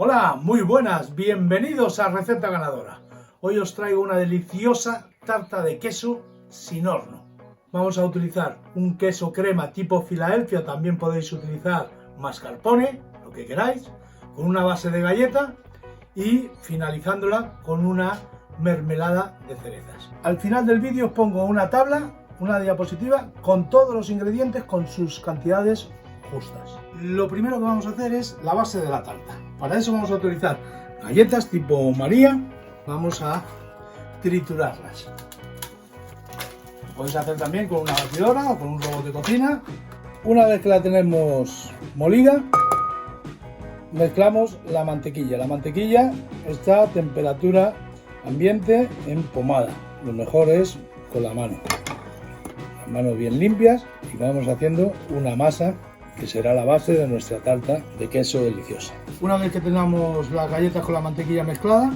Hola, muy buenas, bienvenidos a Receta Ganadora. Hoy os traigo una deliciosa tarta de queso sin horno. Vamos a utilizar un queso crema tipo Filadelfia, también podéis utilizar mascarpone, lo que queráis, con una base de galleta y finalizándola con una mermelada de cerezas. Al final del vídeo os pongo una tabla, una diapositiva con todos los ingredientes con sus cantidades justas. Lo primero que vamos a hacer es la base de la tarta. Para eso vamos a utilizar galletas tipo María. Vamos a triturarlas. Lo podéis hacer también con una batidora o con un robot de cocina. Una vez que la tenemos molida, mezclamos la mantequilla. La mantequilla está a temperatura ambiente en pomada. Lo mejor es con la mano. Las manos bien limpias y vamos haciendo una masa que será la base de nuestra tarta de queso deliciosa. Una vez que tengamos las galletas con la mantequilla mezclada,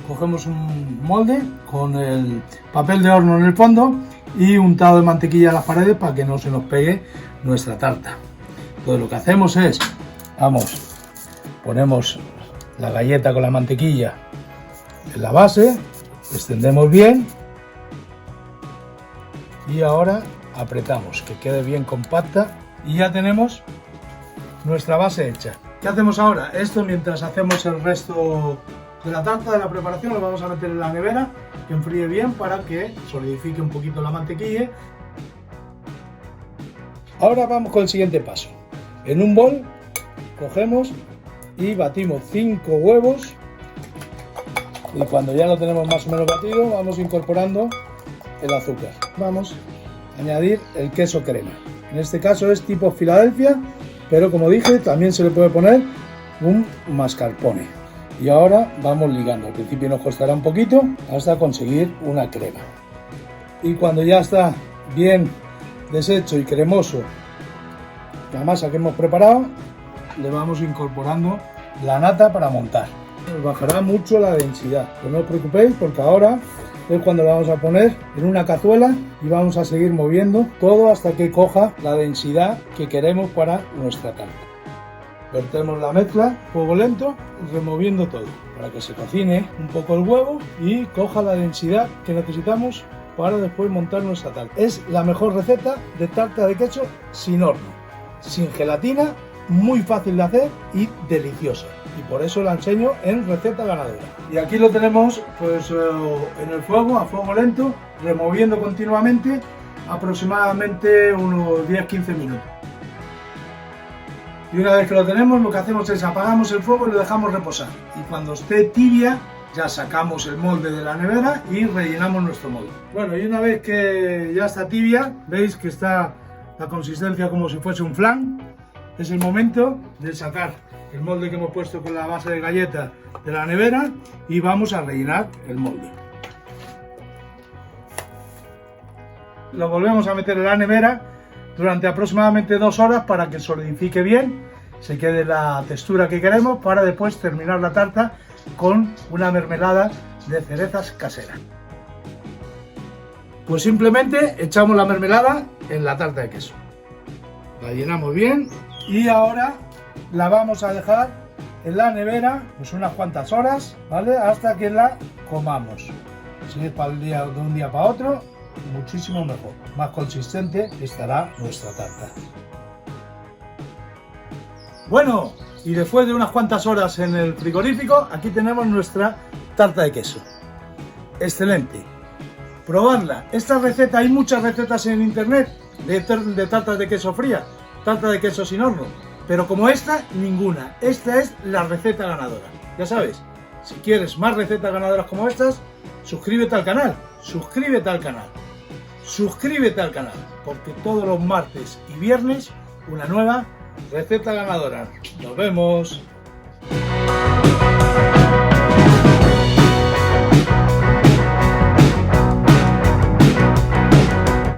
cogemos un molde con el papel de horno en el fondo y untado de mantequilla a las paredes para que no se nos pegue nuestra tarta. Entonces lo que hacemos es, ponemos la galleta con la mantequilla en la base, extendemos bien y ahora apretamos que quede bien compacta. Y ya tenemos nuestra base hecha. ¿Qué hacemos ahora? Esto mientras hacemos el resto de la tarta, de la preparación, lo vamos a meter en la nevera, que enfríe bien para que solidifique un poquito la mantequilla. Ahora vamos con el siguiente paso. En un bol cogemos y batimos 5 huevos y cuando ya lo tenemos más o menos batido vamos incorporando el azúcar. Vamos a añadir el queso crema. En este caso es tipo Filadelfia, pero como dije, también se le puede poner un mascarpone. Y ahora vamos ligando. Al principio nos costará un poquito hasta conseguir una crema. Y cuando ya está bien deshecho y cremoso la masa que hemos preparado, le vamos incorporando la nata para montar. Nos bajará mucho la densidad, pero no os preocupéis porque ahora es cuando la vamos a poner en una cazuela y vamos a seguir moviendo todo hasta que coja la densidad que queremos para nuestra tarta. Vertemos la mezcla, fuego lento, removiendo todo para que se cocine un poco el huevo y coja la densidad que necesitamos para después montar nuestra tarta. Es la mejor receta de tarta de queso sin horno, sin gelatina, muy fácil de hacer y deliciosa. Y por eso la enseño en Receta Ganadora. Y aquí lo tenemos pues en el fuego, a fuego lento, removiendo continuamente aproximadamente unos 10-15 minutos. Y una vez que lo tenemos, lo que hacemos es apagamos el fuego y lo dejamos reposar. Y cuando esté tibia, ya sacamos el molde de la nevera y rellenamos nuestro molde. Bueno, y una vez que ya está tibia, veis que está la consistencia como si fuese un flan. Es el momento de sacar el molde que hemos puesto con la base de galleta de la nevera y vamos a rellenar el molde. Lo volvemos a meter en la nevera durante aproximadamente 2 horas para que solidifique bien, se quede la textura que queremos para después terminar la tarta con una mermelada de cerezas casera. Pues simplemente echamos la mermelada en la tarta de queso. La llenamos bien y ahora la vamos a dejar en la nevera pues unas cuantas horas, ¿vale? Hasta que la comamos. Si es para el día, de un día para otro, muchísimo mejor. Más consistente estará nuestra tarta. Bueno, y después de unas cuantas horas en el frigorífico, aquí tenemos nuestra tarta de queso. Excelente. Probarla. Esta receta, hay muchas recetas en internet de tartas de queso fría, tarta de queso sin horno. Pero como esta, ninguna. Esta es la receta ganadora. Ya sabes, si quieres más recetas ganadoras como estas, suscríbete al canal. Suscríbete al canal. Suscríbete al canal. Porque todos los martes y viernes, una nueva receta ganadora. Nos vemos.